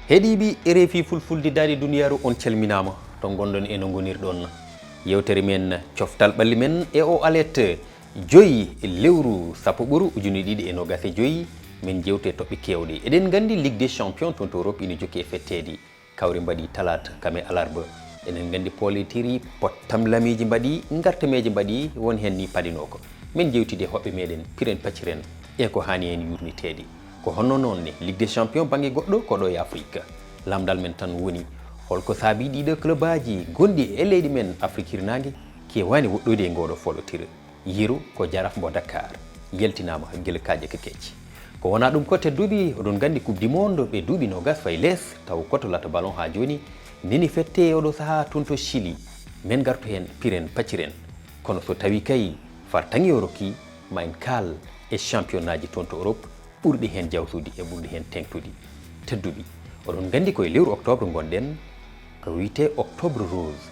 heeɗiɓe RFI Fulfulde daari duniyaaru on calminama to gonɗon e no gonirɗon yewtere men coftal-ɓalli men e o alerte joyi lewru sappo ɓuru ujuni ɗiɗi e nogase joyi min jewte toɓɓe kewɗe eɗen gandi Ligue des champions ton to Europe ina jokki e fettedi kawri mbaɗi talata kame alarba eɗen gandi poletiri pottam lamiji mbaɗi gartameji mbaɗi won hen ni paɗinoko min jewtide hoɓɓe meɗen piren pacciren e ko hani hen yurnitede ko honno noon ne Ligue des champions banggue goɗɗo koɗo e Afrique lamdal men tan woni holko saabi ɗiɗo clubaji gonɗi e leydi men Afrique hirnangue kewani woɗɗoyde e ngoɗo folotira yiru ko jaraf mbo Dakar yaltinama guila kaƴe ka kecci ko wona ɗum ko tedduɓe oɗon gandi coupe du monde ɓe duuɓi nogas fayi less taw kotolata ballon ha joni nini fette oɗo saaha toon to Chili min gartu hen piren pacciren kono so tawi kay fartangui o rokki ma en kaal e championnat ji toon to Europe ɓurɗi hen jawtude e ɓurɗi hen tengtude tedduɓe oɗon gandi koye lewru octobre gonɗen ko wiyete octobre rose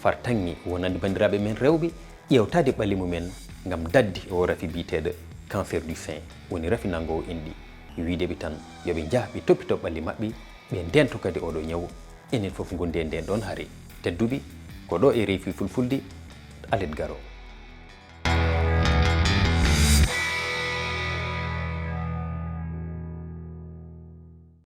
fartangui wonande bandiraɓe men rewɓe ƴewtade ɓalli mumen gam daddi o rafi biteɗo cancer du sein woni rafi nangowo enɗi wideɓe tan yoɓe jaa ɓe toppito ɓalli mabɓe ɓe ndento kadi oɗo ñawu enen foof gonde nden ɗon haare tedduɓe ko ɗo e RFI Fulfulde alet garo